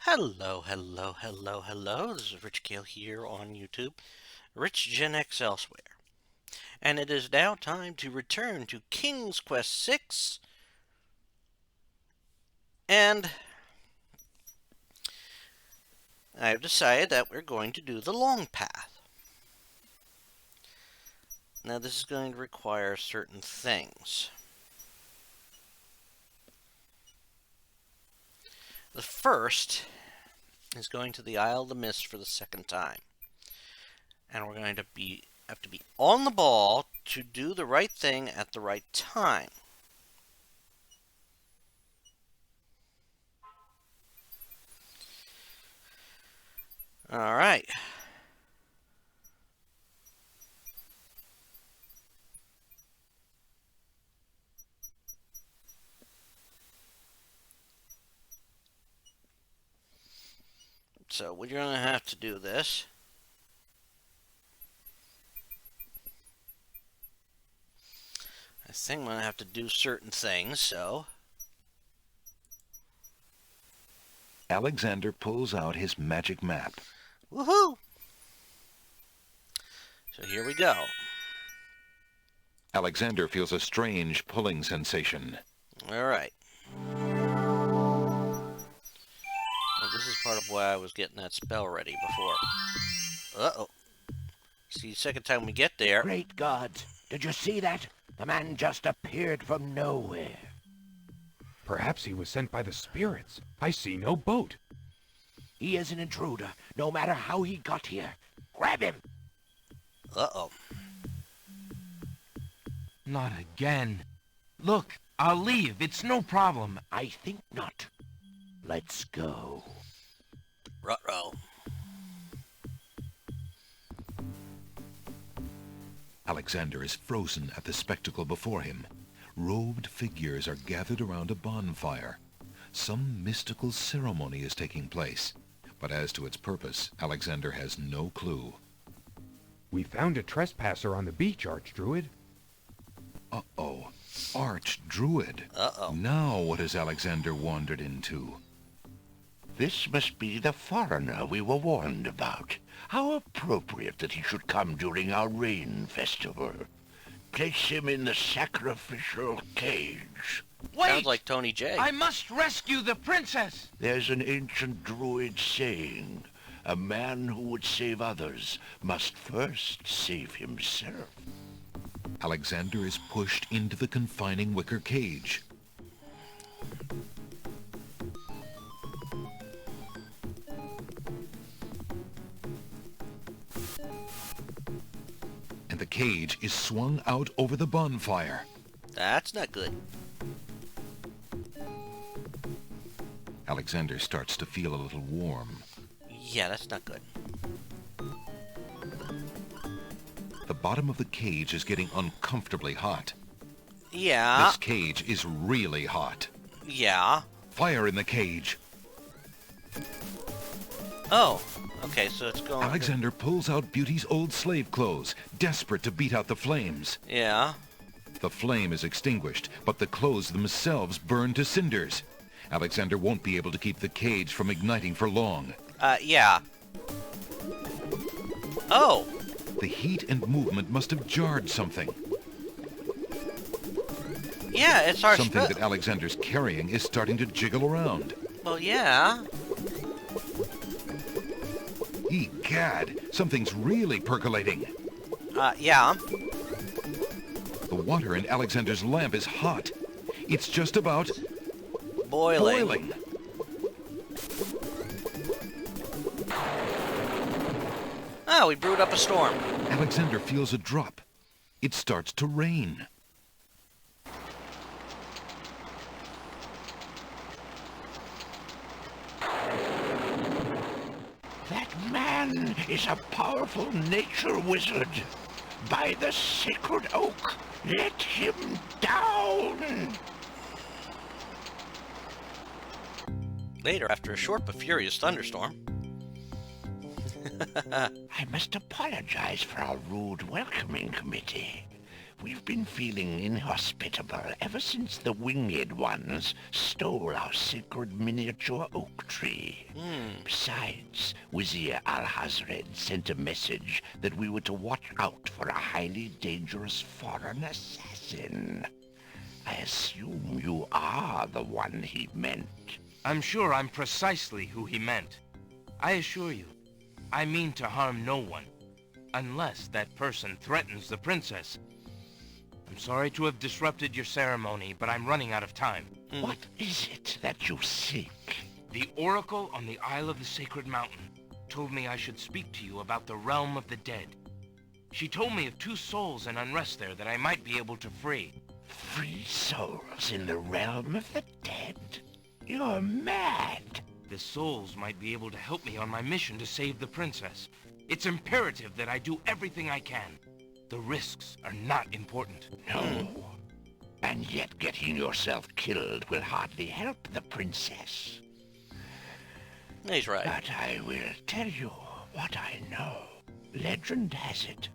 Hello, hello, hello, hello. This is Rich Kale here on YouTube, Rich Gen X elsewhere. And it is now time to return to King's Quest 6. And I've decided that we're going to do the long path. Now this is going to require certain things. The first is going to the Isle of the Mist for the second time. And we're going to have to be on the ball to do the right thing at the right time. All right. So we're going to have to do this. I think I'm going to have to do certain things, so... Alexander pulls out his magic map. Woohoo! So here we go. Alexander feels a strange pulling sensation. Alright. This is part of why I was getting that spell ready before. Uh-oh. See, second time we get there... Great gods! Did you see that? The man just appeared from nowhere. Perhaps he was sent by the spirits. I see no boat. He is an intruder, no matter how he got here. Grab him! Uh-oh. Not again. Look, I'll leave. It's no problem. I think not. Let's go. Ruh-roh. Alexander is frozen at the spectacle before him. Robed figures are gathered around a bonfire. Some mystical ceremony is taking place, but as to its purpose, Alexander has no clue. We found a trespasser on the beach, Archdruid. Uh-oh. Archdruid. Uh-oh. Now what has Alexander wandered into? This must be the foreigner we were warned about. How appropriate that he should come during our rain festival. Place him in the sacrificial cage. Wait! Sounds like Tony J. I must rescue the princess! There's an ancient druid saying, a man who would save others must first save himself. Alexander is pushed into the confining wicker cage. And the cage is swung out over the bonfire. That's not good. Alexander starts to feel a little warm. Yeah, that's not good. The bottom of the cage is getting uncomfortably hot. Yeah. This cage is really hot. Yeah. Fire in the cage. Oh. Okay, so it's going... Alexander pulls out Beauty's old slave clothes, desperate to beat out the flames. Yeah. The flame is extinguished, but the clothes themselves burn to cinders. Alexander won't be able to keep the cage from igniting for long. Yeah. Oh. The heat and movement must have jarred something. Yeah, it's our Something that Alexander's carrying is starting to jiggle around. Well, yeah. Egad, something's really percolating. Yeah. The water in Alexander's lamp is hot. It's just about Boiling. Oh, we brewed up a storm. Alexander feels a drop. It starts to rain. That man is a powerful nature wizard. By the sacred oak, let him down! Later, after a short but furious thunderstorm. I must apologize for our rude welcoming committee. We've been feeling inhospitable ever since the winged ones stole our sacred miniature oak tree. Besides, Wazir Al-Hazred sent a message that we were to watch out for a highly dangerous foreign assassin. I assume you are the one he meant. I'm sure I'm precisely who he meant. I assure you, I mean to harm no one, unless that person threatens the princess. I'm sorry to have disrupted your ceremony, but I'm running out of time. What is it that you seek? The Oracle on the Isle of the Sacred Mountain told me I should speak to you about the realm of the dead. She told me of 2 souls in unrest there that I might be able to free. Free souls in the realm of the dead? You're mad. The souls might be able to help me on my mission to save the princess. It's imperative that I do everything I can. The risks are not important. No. And yet getting yourself killed will hardly help the princess. He's right. But I will tell you what I know. Legend has it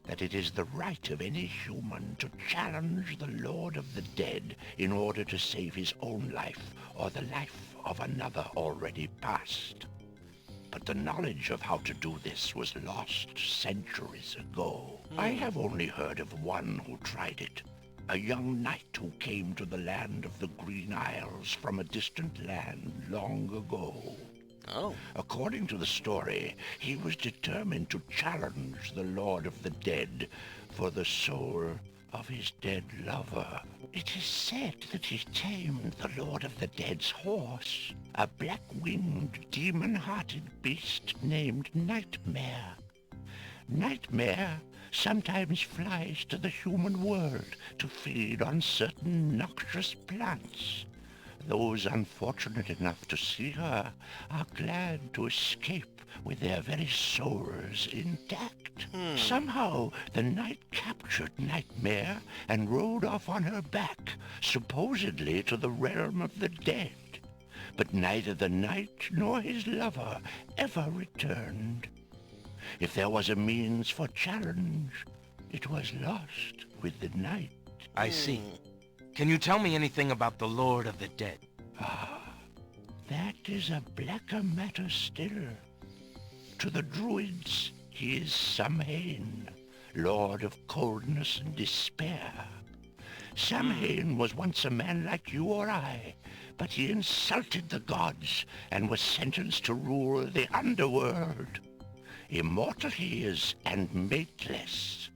that it is the right of any human to challenge the Lord of the Dead in order to save his own life or the life of another already past. But the knowledge of how to do this was lost centuries ago. I have only heard of one who tried it. A young knight who came to the land of the Green Isles from a distant land long ago. Oh. According to the story, he was determined to challenge the Lord of the Dead for the soul of his dead lover. It is said that he tamed the Lord of the Dead's horse, a black-winged, demon-hearted beast named Nightmare. Nightmare sometimes flies to the human world to feed on certain noxious plants. Those unfortunate enough to see her are glad to escape with their very souls intact. Somehow, the knight captured Nightmare and rode off on her back, supposedly to the realm of the dead. But neither the knight nor his lover ever returned. If there was a means for challenge, it was lost with the night. I see. Can you tell me anything about the Lord of the Dead? That is a blacker matter still. To the druids, he is Samhain, lord of coldness and despair. Samhain was once a man like you or I, but he insulted the gods and was sentenced to rule the underworld. Immortal he is and mateless,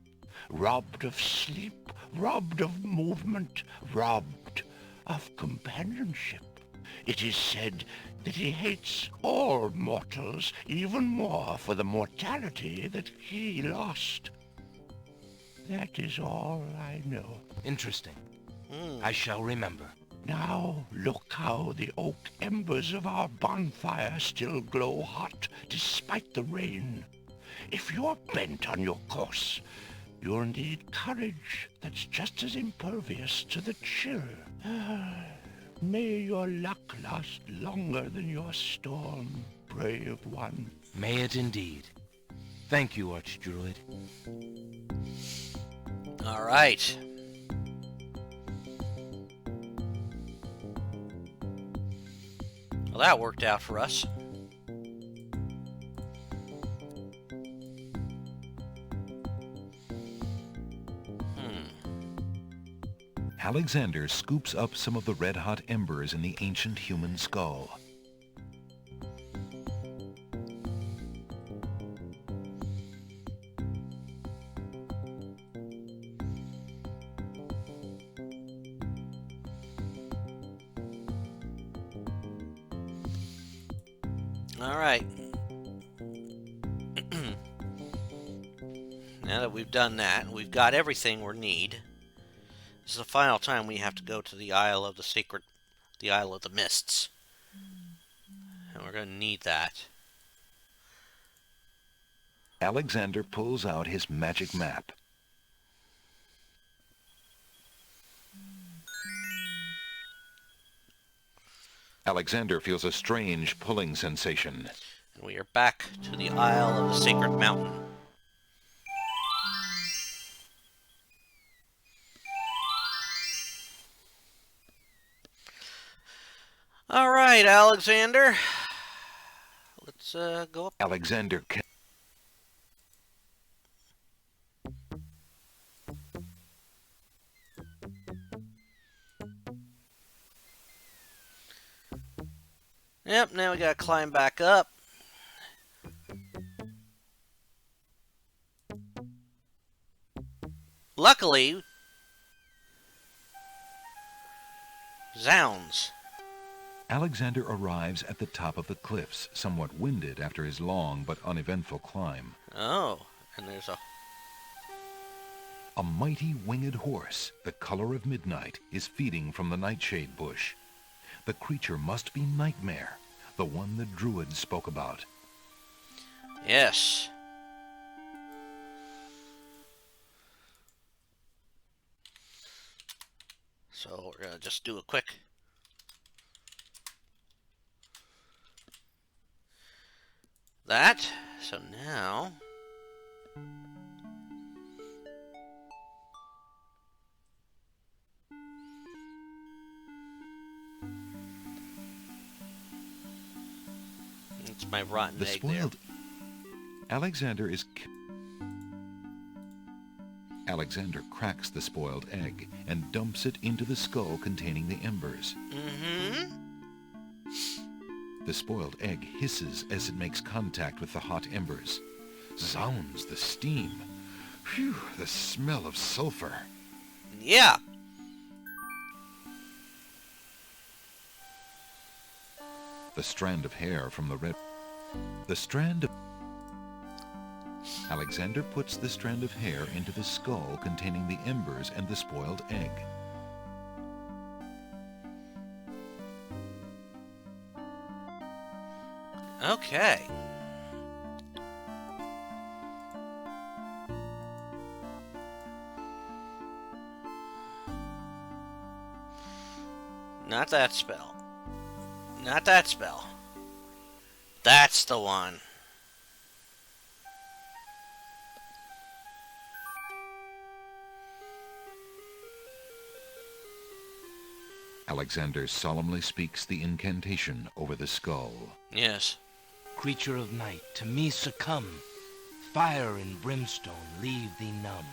robbed of sleep, robbed of movement, robbed of companionship. It is said that he hates all mortals even more for the mortality that he lost. That is all I know. Interesting. I shall remember. Now look how the oak embers of our bonfire still glow hot despite the rain. If you're bent on your course, you'll need courage that's just as impervious to the chill. May your luck last longer than your storm, brave one. May it indeed. Thank you, Archdruid. All right. Well, that worked out for us. Alexander scoops up some of the red-hot embers in the ancient human skull. All right. Now that we've done that, we've got everything we need. This is the final time we have to go to the Isle of the Isle of the Mists. And we're going to need that. Alexander pulls out his magic map. Alexander feels a strange pulling sensation. And we are back to the Isle of the Sacred Mountain. All right, Alexander. Let's go up. Alexander Yep, now we gotta climb back up. Luckily, zounds. Alexander arrives at the top of the cliffs, somewhat winded after his long but uneventful climb. Oh, and there's A mighty winged horse, the color of midnight, is feeding from the nightshade bush. The creature must be Nightmare, the one the druid spoke about. Yes. So we're gonna just do a quick that. So now it's my rotten The egg spoiled Alexander is Alexander cracks the spoiled egg and dumps it into the skull containing the embers. there. Mm-hmm. The spoiled egg hisses as it makes contact with the hot embers. Zounds, the steam. Phew, the smell of sulfur. Yeah. The strand of hair from the red... The strand of... Alexander puts the strand of hair into the skull containing the embers and the spoiled egg. Okay. Not that spell. Not that spell. That's the one. Alexander solemnly speaks the incantation over the skull. Yes. Creature of night, to me succumb. Fire and brimstone leave thee numb.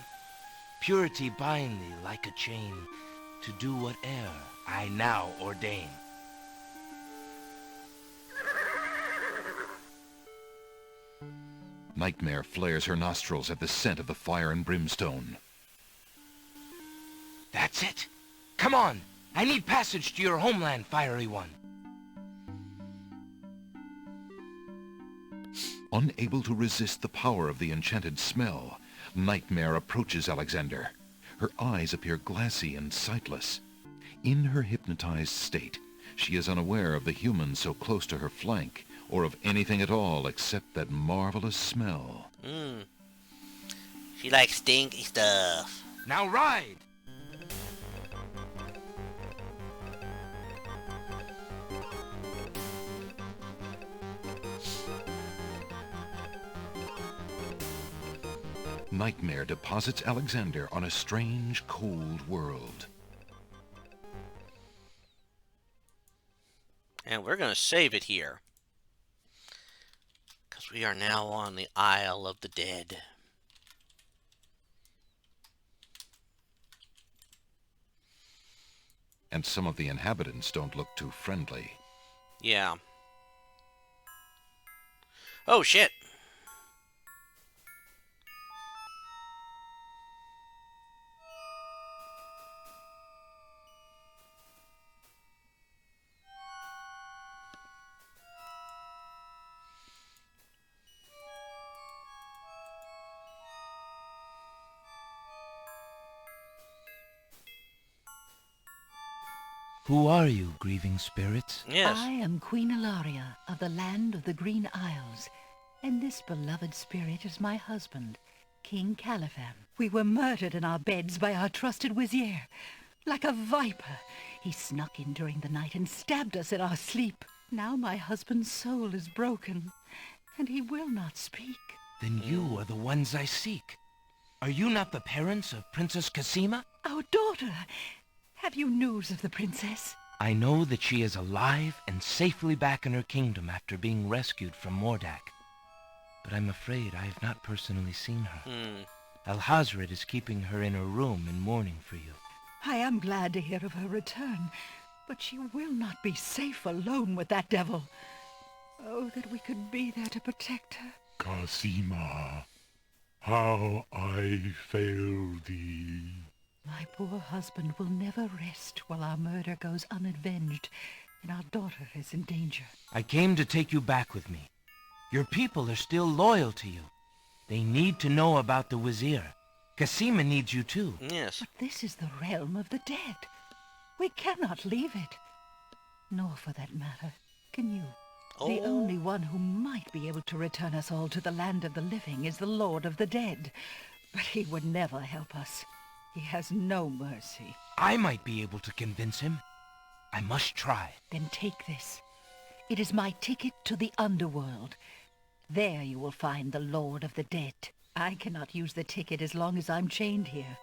Purity bind thee like a chain, to do whate'er I now ordain. Nightmare flares her nostrils at the scent of the fire and brimstone. That's it. Come on. I need passage to your homeland, fiery one. Unable to resist the power of the enchanted smell, Nightmare approaches Alexander. Her eyes appear glassy and sightless. In her hypnotized state, she is unaware of the human so close to her flank, or of anything at all except that marvelous smell. She likes stinky stuff. Now ride. Nightmare deposits Alexander on a strange, cold world. And we're going to save it here. Because we are now on the Isle of the Dead. And some of the inhabitants don't look too friendly. Yeah. Oh, shit. Who are you, grieving spirits? Yes. I am Queen Ilaria of the land of the Green Isles, and this beloved spirit is my husband, King Califan. We were murdered in our beds by our trusted Vizier. Like a viper, he snuck in during the night and stabbed us in our sleep. Now my husband's soul is broken, and he will not speak. Then you are the ones I seek. Are you not the parents of Princess Cassima? Our daughter! Have you news of the princess? I know that she is alive and safely back in her kingdom after being rescued from Mordak. But I'm afraid I have not personally seen her. Alhazred is keeping her in her room in mourning for you. I am glad to hear of her return, but she will not be safe alone with that devil. Oh, that we could be there to protect her. Cassima, how I fail thee. My poor husband will never rest while our murder goes unavenged and our daughter is in danger. I came to take you back with me. Your people are still loyal to you. They need to know about the Wazir. Cassima needs you too. Yes. But this is the realm of the dead. We cannot leave it. Nor, for that matter, can you. The only one who might be able to return us all to the land of the living is the Lord of the Dead. But he would never help us. He has no mercy. I might be able to convince him. I must try. Then take this. It is my ticket to the underworld. There you will find the Lord of the Dead. I cannot use the ticket as long as I'm chained here.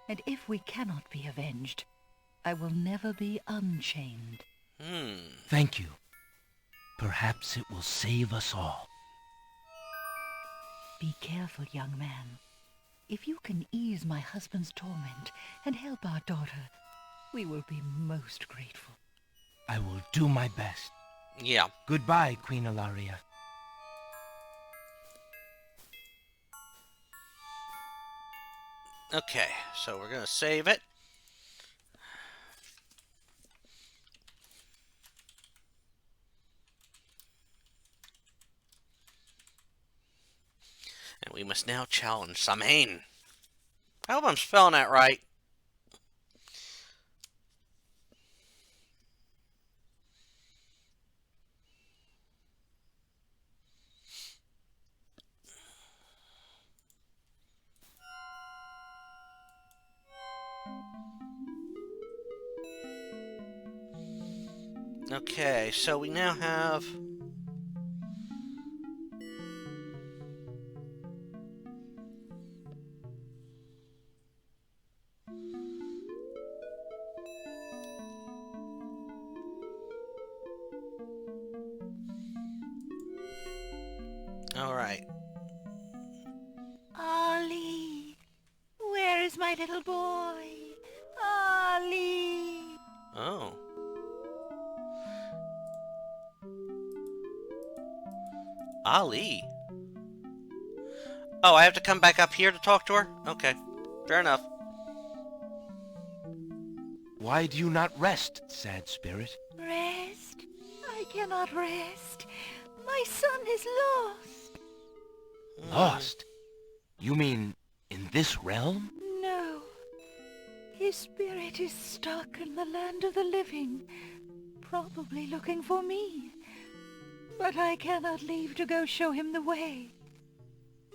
And if we cannot be avenged, I will never be unchained. Thank you. Perhaps it will save us all. Be careful, young man. If you can ease my husband's torment and help our daughter, we will be most grateful. I will do my best. Yeah. Goodbye, Queen Ilaria. Okay, so we're gonna save it. And we must now challenge Samhain. I hope I'm spelling that right. Okay, so we now have... Alright. Ollie, where is my little boy? Ollie! Oh. Ali. Oh, I have to come back up here to talk to her? Okay. Fair enough. Why do you not rest, sad spirit? Rest? I cannot rest. My son is lost. Lost? You mean in this realm? No. His spirit is stuck in the land of the living, probably looking for me. But I cannot leave to go show him the way.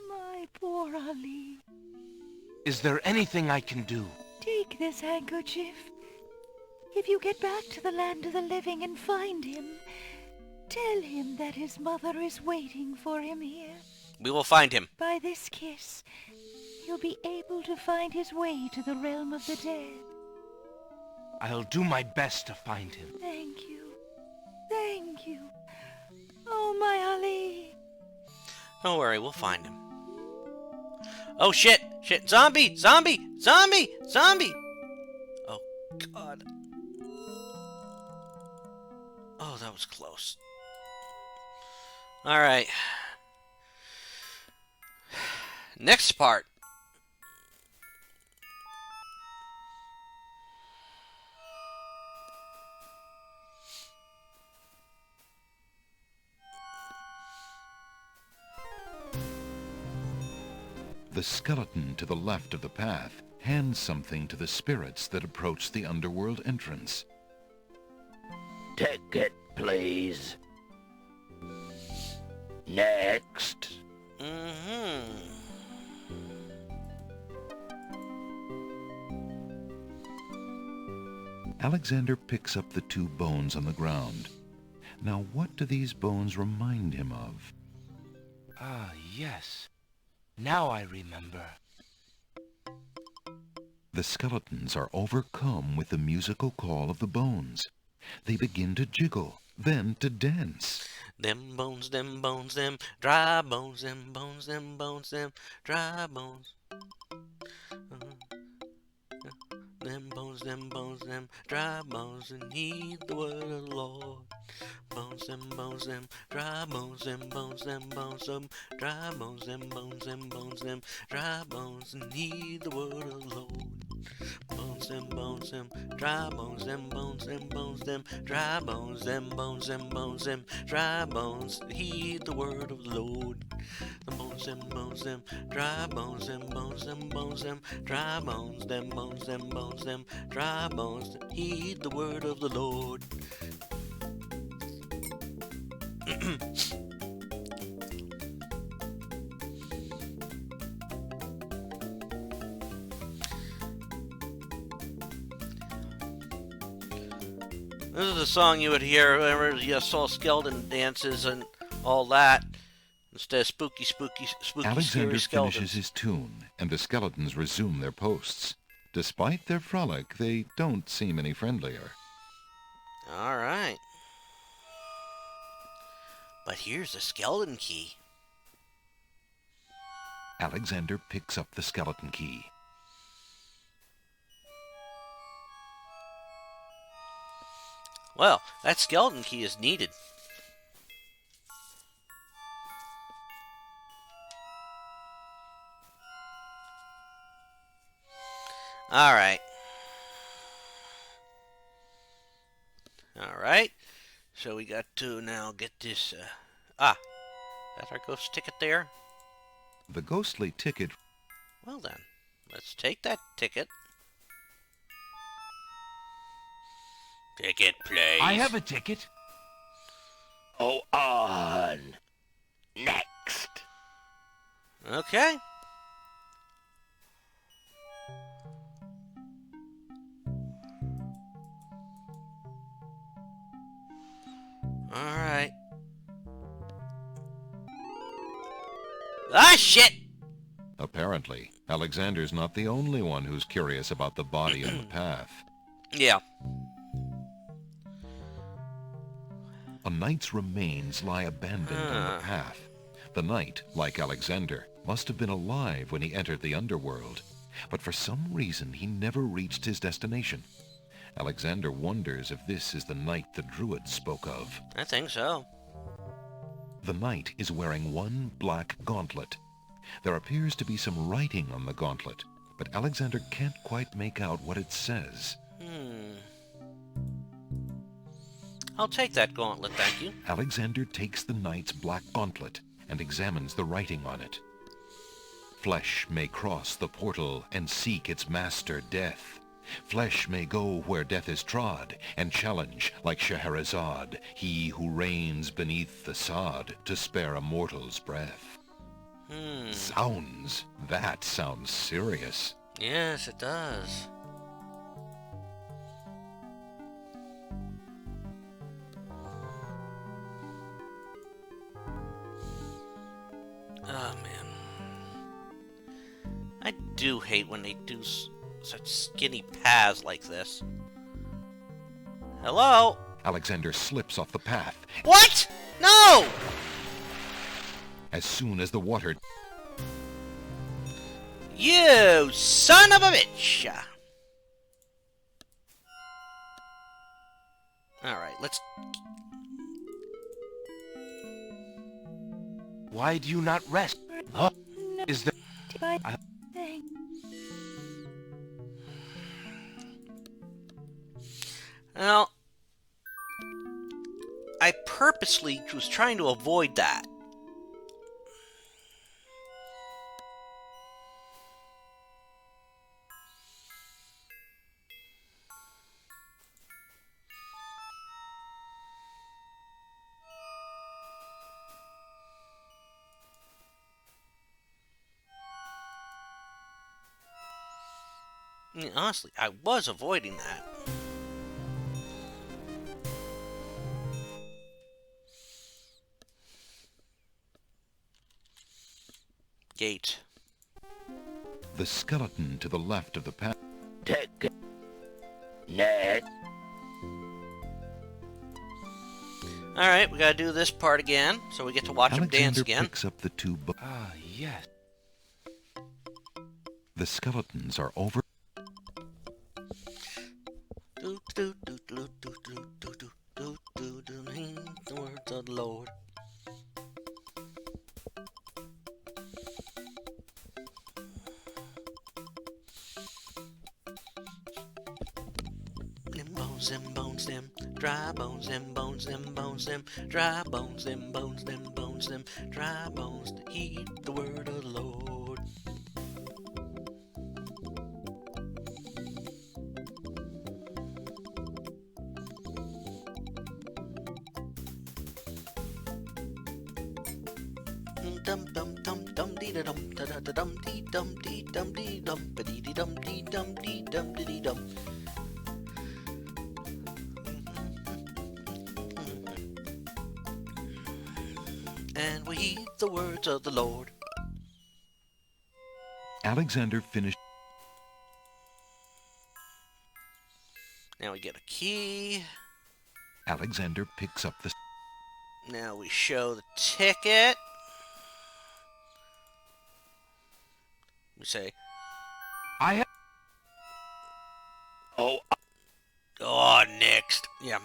My poor Ali. Is there anything I can do? Take this handkerchief. If you get back to the land of the living and find him, tell him that his mother is waiting for him here. We will find him. By this kiss, he'll be able to find his way to the realm of the dead. I'll do my best to find him. Thank you. Thank you. Oh, my Ali. Don't worry, we'll find him. Oh, shit! Shit! Zombie! Zombie! Zombie! Zombie! Oh, God. Oh, that was close. Alright. Next part. The skeleton to the left of the path hands something to the spirits that approach the underworld entrance. Ticket, please. Next. Alexander picks up the two bones on the ground. Now, what do these bones remind him of? Ah, yes. Now I remember. The skeletons are overcome with the musical call of the bones. They begin to jiggle, then to dance. Them bones, them dry bones, them bones, them dry bones. Them dry bones, and heed the word of the Lord. Bones, them dry bones, them dry bones, them dry bones, and heed the word of the Lord. Bones, them dry bones, them dry bones, them dry bones, heed the word of the Lord. The bones, them dry bones, them dry bones, them dry bones, heed the word of the Lord. This is the song you would hear whenever you saw skeleton dances and all that, instead of spooky, Alexander scary skeletons. finishes his tune, and the skeletons resume their posts. Despite their frolic, they don't seem any friendlier. All right. But here's the skeleton key. Alexander picks up the skeleton key. Well, that skeleton key is needed. All right. All right. So we got to now get this. That's our ghost ticket there. The ghostly ticket. Well then, let's take that ticket. Ticket, please. I have a ticket. Go on. Next. Okay. All right. Ah, shit! Apparently, Alexander's not the only one who's curious about the body on the path. Yeah. A knight's remains lie abandoned on the path. The knight, like Alexander, must have been alive when he entered the underworld, but for some reason he never reached his destination. Alexander wonders if this is the knight the druid spoke of. I think so. The knight is wearing one black gauntlet. There appears to be some writing on the gauntlet, but Alexander can't quite make out what it says. I'll take that gauntlet, thank you. Alexander takes the knight's black gauntlet and examines the writing on it. Flesh may cross the portal and seek its master, death. Flesh may go where death is trod, and challenge, like Scheherazade, he who reigns beneath the sod to spare a mortal's breath. That sounds serious. Yes, it does. Oh, man. I do hate when they do such skinny paths like this. Hello? Alexander slips off the path. What? No! As soon as the water... You son of a bitch! Alright, let's... Why do you not rest? Huh? Is there... Well, I purposely was trying to avoid that. I mean, honestly, I was avoiding that. Gate. The skeleton to the left of the path. Net. Alright, we gotta do this part again, so we get to watch him dance Alexander again. picks up the two Ah, yes. The skeletons are over. The words of the Lord. Them bones, them dry bones, them bones, them bones, them dry bones, them bones, them bones, them dry bones. Heed the word of the Lord. Dum dum dum dum dee da dum da da da dum dee dum ba dee dum dee dum. And we heed the words of the Lord. Alexander finished. Now we get a key. Alexander picks up the. Now we show the ticket. We say, I have... oh, next. Yeah.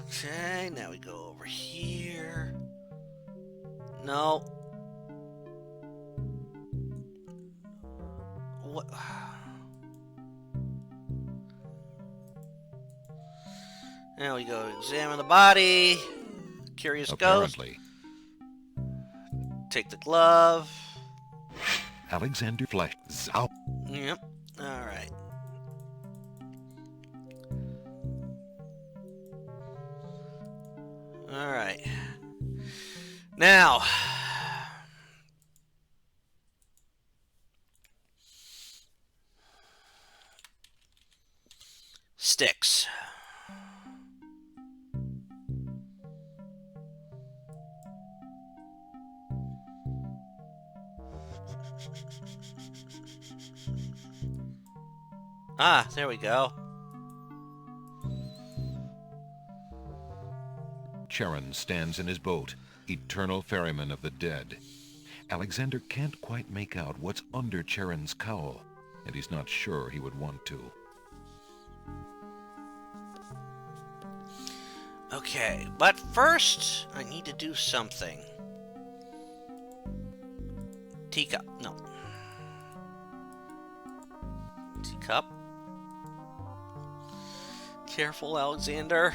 Okay, now we go over here. No. What? Now we go examine the body. Curious ghost. Apparently, Take the glove. Alexander flashed out. Yep. All right. All right. Now, sticks. Ah, there we go. Charon stands in his boat, eternal ferryman of the dead. Alexander can't quite make out what's under Charon's cowl, and he's not sure he would want to. Okay, but first, I need to do something. Teacup. No. Teacup. Careful, Alexander.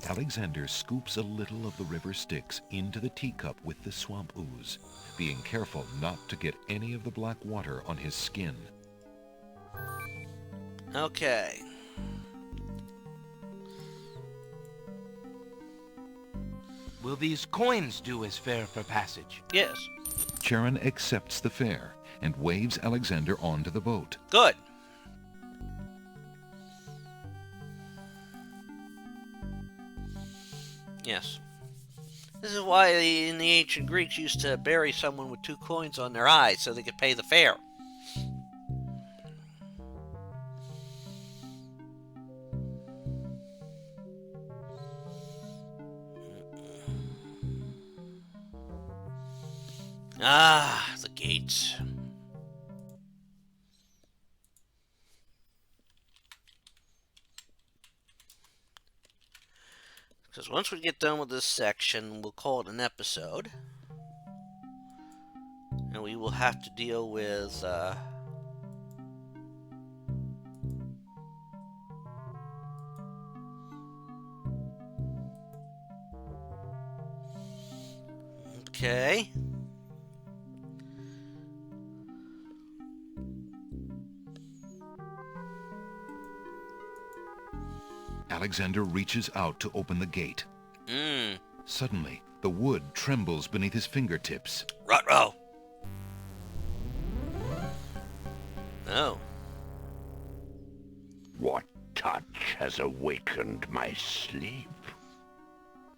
Alexander scoops a little of the river Styx into the teacup with the swamp ooze, being careful not to get any of the black water on his skin. Okay. Will these coins do as fare for passage? Yes. Charon accepts the fare and waves Alexander onto the boat. Good. Yes. This is why in the ancient Greeks used to bury someone with 2 coins on their eyes so they could pay the fare. Ah, the gates. Because once we get done with this section, we'll call it an episode. And we will have to deal with, okay. Alexander reaches out to open the gate. Mmm. Suddenly, the wood trembles beneath his fingertips. Ruh-roh. Oh. What touch has awakened my sleep?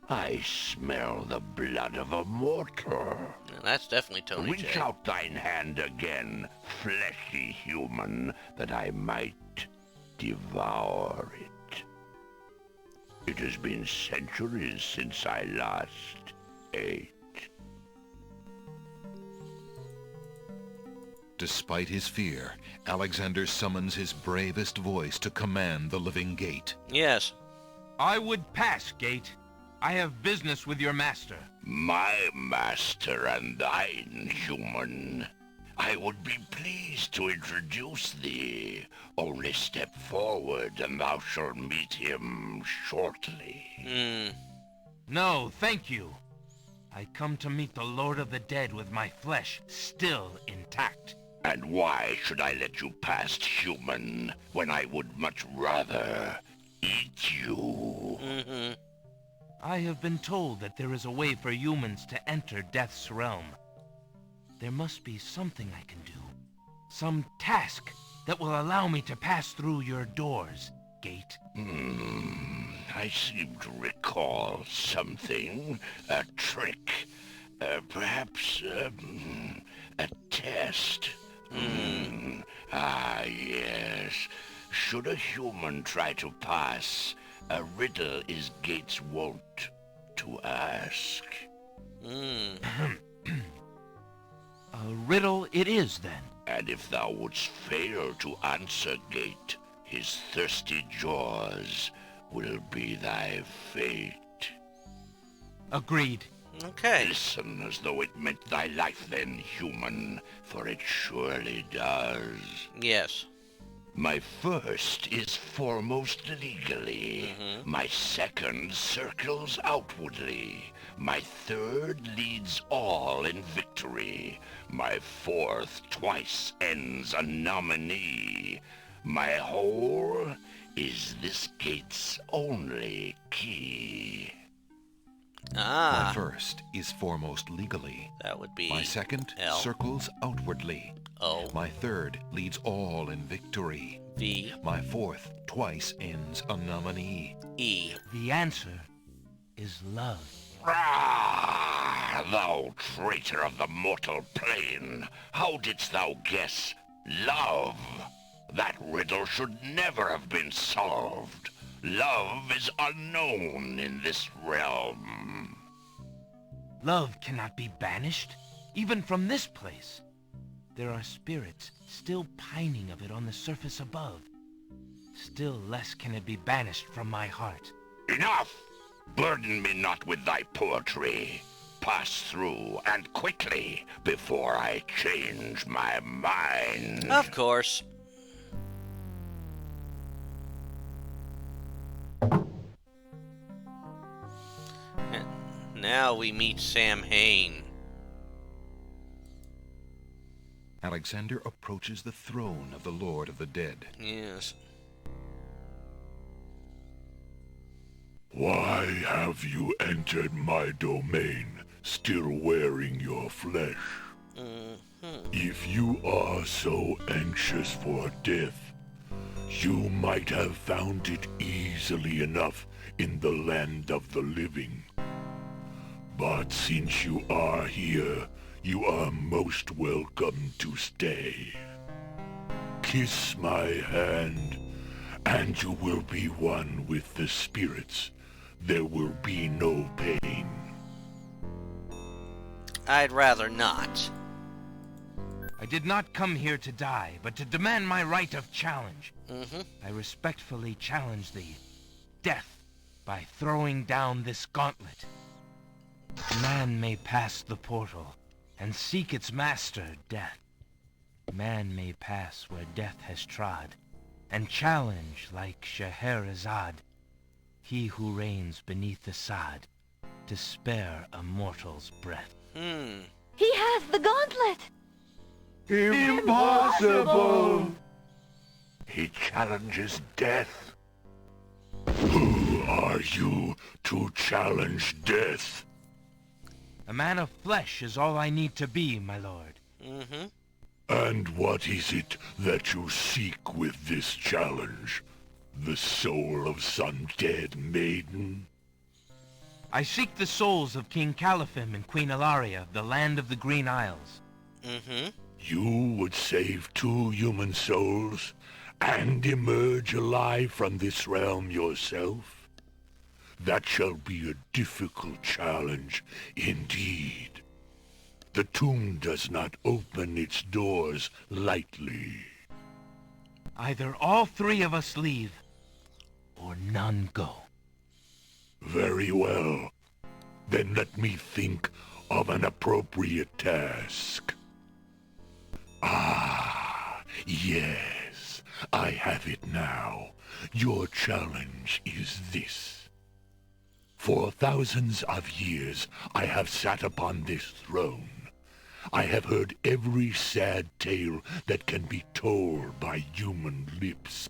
I smell the blood of a mortal. Yeah, that's definitely Tony Reach J. out thine hand again, fleshy human, that I might devour it. It has been centuries since I last ate. Despite his fear, Alexander summons his bravest voice to command the living gate. Yes. I would pass, Gate. I have business with your master. My master and thine, human. I would be pleased to introduce thee. Only step forward and thou shalt meet him shortly. No, thank you. I come to meet the Lord of the Dead with my flesh still intact. And why should I let you past, human, when I would much rather eat you? I have been told that there is a way for humans to enter Death's realm. There must be something I can do. Some task that will allow me to pass through your doors, Gate. I seem to recall something. A trick. Perhaps, a test. Ah, yes. Should a human try to pass, a riddle is Gates wont to ask. A riddle it is, then. And if thou wouldst fail to answer Gate, his thirsty jaws will be thy fate. Agreed. Okay. Listen as though it meant thy life then, human, for it surely does. Yes. My first is foremost legally. My second circles outwardly. My third leads all in victory. My fourth twice ends a nominee. My whole is this gate's only key. My Ah, first is foremost legally. that would be My second L. circles outwardly. O, My third leads all in victory. V, My fourth twice ends a nominee. E. The answer is love. Ah, thou traitor of the mortal plane! How didst thou guess love? That riddle should never have been solved. Love is unknown in this realm. Love cannot be banished, even from this place. There are spirits still pining of it on the surface above. Still less can it be banished from my heart. Enough! Burden me not with thy poetry. Pass through, and quickly, before I change my mind. Of course. Now we meet Sam Hain. Alexander approaches the throne of the Lord of the Dead. Yes. Why have you entered my domain, still wearing your flesh? If you are so anxious for death, you might have found it easily enough in the land of the living. But since you are here, you are most welcome to stay. Kiss my hand, and you will be one with the spirits. There will be no pain. I'd rather not. I did not come here to die, but to demand my right of challenge. I respectfully challenge thee, death, by throwing down this gauntlet. Man may pass the portal and seek its master, death. Man may pass where death has trod, and challenge like Scheherazade, he who reigns beneath the sod, to spare a mortal's breath. He has the gauntlet! Impossible! He challenges death. Who are you to challenge death? A man of flesh is all I need to be, my lord. And what is it that you seek with this challenge? The soul of some dead maiden? I seek the souls of King Califim and Queen Ilaria of the land of the Green Isles. Mm-hmm. You would save 2 human souls and emerge alive from this realm yourself? That shall be a difficult challenge indeed. The tomb does not open its doors lightly. Either all 3 of us leave, or none go. Very well. Then let me think of an appropriate task. Ah, yes. I have it now. Your challenge is this. For thousands of years, I have sat upon this throne. I have heard every sad tale that can be told by human lips.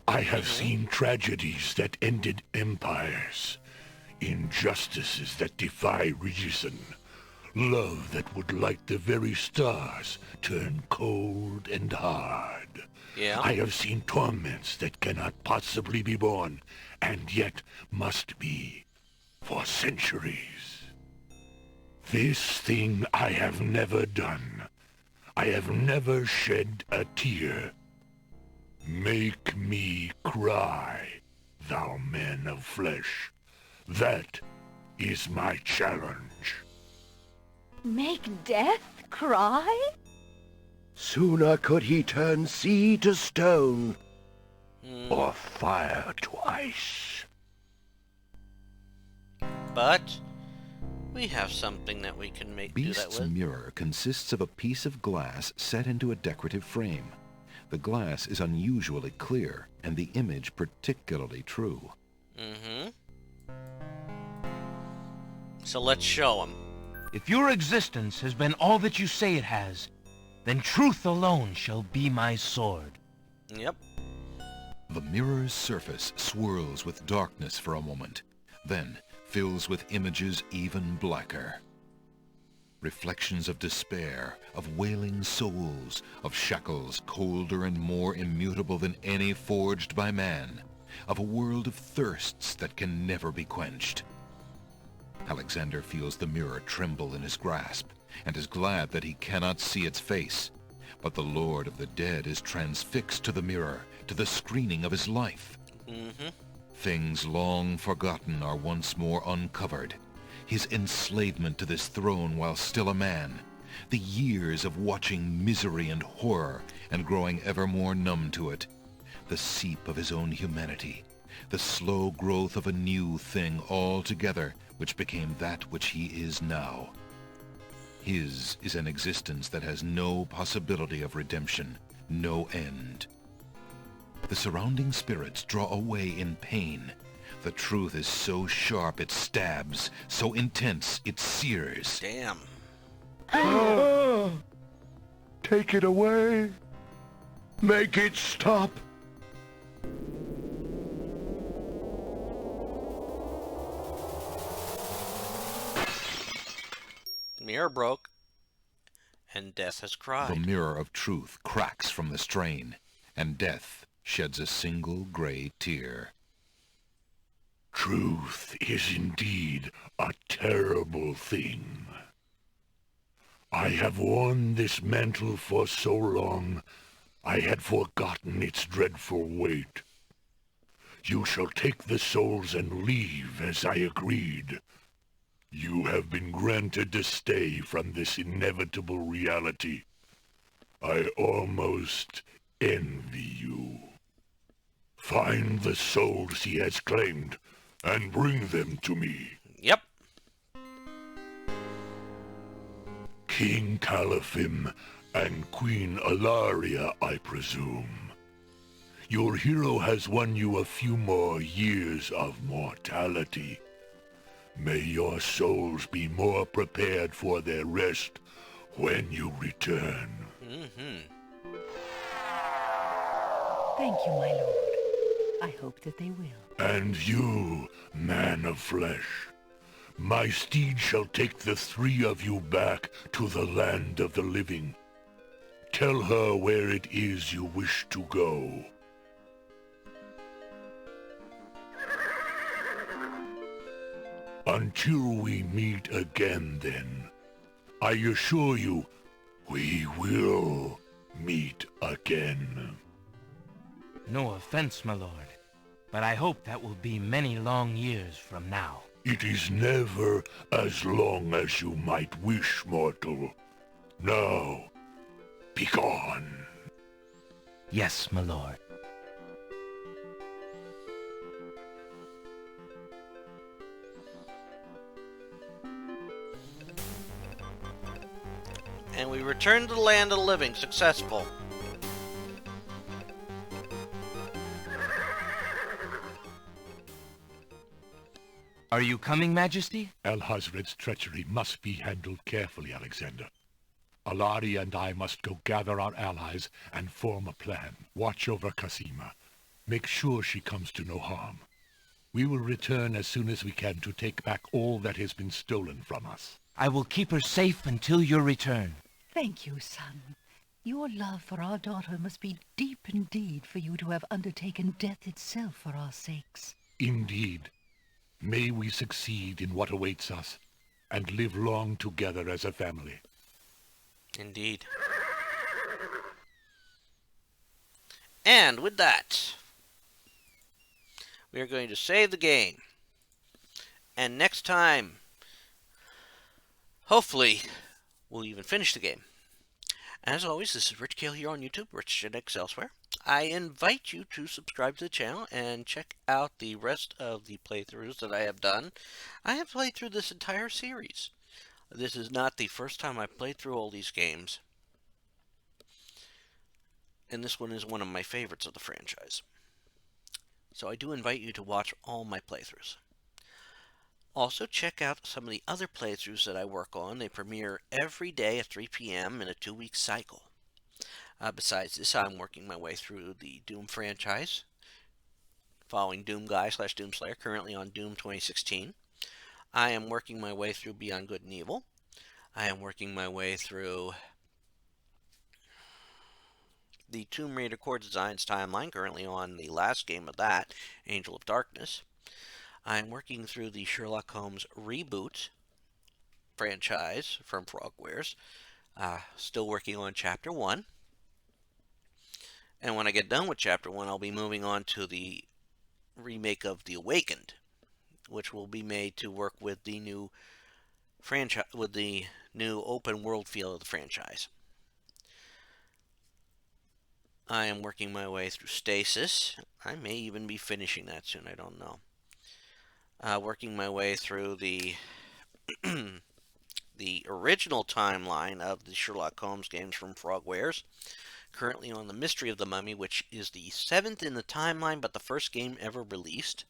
I have seen tragedies that ended empires, injustices that defy reason, love that would light the very stars turn cold and hard. Yeah. I have seen torments that cannot possibly be borne, and yet must be, for centuries. This thing I have never done. I have never shed a tear. Make me cry, thou man of flesh. That is my challenge. Make death cry? Sooner could he turn sea to stone, or fire to ice. But we have something that we can make do that Beast's with. mirror consists of a piece of glass set into a decorative frame. The glass is unusually clear, and the image particularly true. Mm-hmm. So let's show him. If your existence has been all that you say it has, then truth alone shall be my sword. Yep. The mirror's surface swirls with darkness for a moment, then fills with images even blacker. Reflections of despair, of wailing souls, of shackles colder and more immutable than any forged by man, of a world of thirsts that can never be quenched. Alexander feels the mirror tremble in his grasp, and is glad that he cannot see its face. But the Lord of the Dead is transfixed to the mirror, to the screening of his life. Mm-hmm. Things long forgotten are once more uncovered. His enslavement to this throne while still a man, the years of watching misery and horror and growing ever more numb to it, the seep of his own humanity, the slow growth of a new thing altogether which became that which he is now. His is an existence that has no possibility of redemption, no end. The surrounding spirits draw away in pain. The truth is so sharp it stabs, so intense it sears. Damn. Take it away. Make it stop. Mirror broke, and death has The cried. mirror of truth cracks from the strain, and death sheds a single gray tear. Truth is indeed a terrible thing. I have worn this mantle for so long, I had forgotten its dreadful weight. You shall take the souls and leave as I agreed. You have been granted to stay from this inevitable reality. I almost envy you. Find the souls he has claimed, and bring them to me. Yep. King Califim and Queen Ilaria, I presume. Your hero has won you a few more years of mortality. May your souls be more prepared for their rest when you return. Mm-hmm. Thank you, my lord. I hope that they will. And you, man of flesh, my steed shall take the 3 of you back to the land of the living. Tell her where it is you wish to go. Until we meet again, then, I assure you, we will meet again. No offense, my lord, but I hope that will be many long years from now. It is never as long as you might wish, mortal. Now, begone. Yes, my lord. And we return to the land of the living, successful. Are you coming, Majesty? Alhazred's treachery must be handled carefully, Alexander. Alari and I must go gather our allies and form a plan. Watch over Cassima. Make sure she comes to no harm. We will return as soon as we can to take back all that has been stolen from us. I will keep her safe until your return. Thank you, son. Your love for our daughter must be deep indeed for you to have undertaken death itself for our sakes. Indeed. May we succeed in what awaits us, and live long together as a family. Indeed. And with that, we are going to save the game. And next time, hopefully, we'll even finish the game. As always, this is Rich Kale here on YouTube, Rich Gen X elsewhere. I invite you to subscribe to the channel and check out the rest of the playthroughs that I have done. I have played through this entire series. This is not the first time I've played through all these games. And this one is one of my favorites of the franchise. So I do invite you to watch all my playthroughs. Also, check out some of the other playthroughs that I work on. They premiere every day at 3 p.m. in a 2-week cycle. Besides this, I'm working my way through the Doom franchise, following Doom Guy / Doom Slayer, currently on Doom 2016. I am working my way through Beyond Good and Evil. I am working my way through the Tomb Raider Core Designs timeline, currently on the last game of that, Angel of Darkness. I am working through the Sherlock Holmes reboot franchise from Frogwares. Still working on Chapter 1. And when I get done with Chapter 1, I'll be moving on to the remake of The Awakened, which will be made to work with the new franchise, with the new open world feel of the franchise. I am working my way through Stasis. I may even be finishing that soon, I don't know. Working my way through the the original timeline of the Sherlock Holmes games from Frogwares. Currently on the Mystery of the Mummy, which is the 7th in the timeline, but the first game ever released.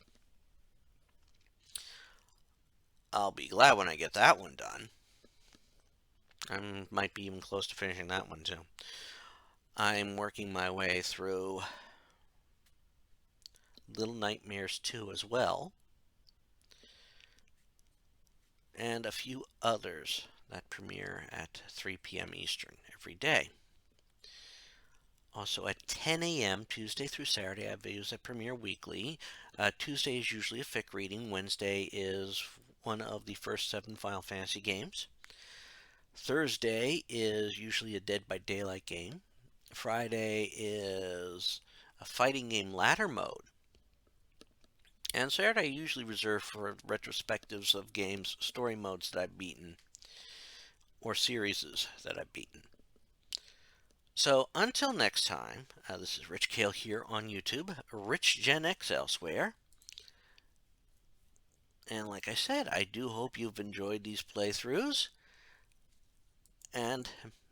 I'll be glad when I get that one done. I might be even close to finishing that one too. I'm working my way through Little Nightmares 2 as well. And a few others that premiere at 3 p.m. Eastern every day. Also at 10 a.m. Tuesday through Saturday, I have videos that premiere weekly. Tuesday is usually a fic reading. Wednesday is one of the first 7 Final Fantasy games. Thursday is usually a Dead by Daylight game. Friday is a fighting game ladder mode. And Saturday I usually reserve for retrospectives of games, story modes that I've beaten, or series that I've beaten. So, until next time, this is Rich Kale here on YouTube, Rich Gen X elsewhere. And like I said, I do hope you've enjoyed these playthroughs. And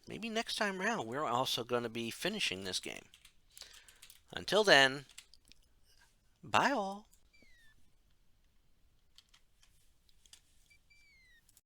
maybe next time around, we're also going to be finishing this game. Until then, bye all.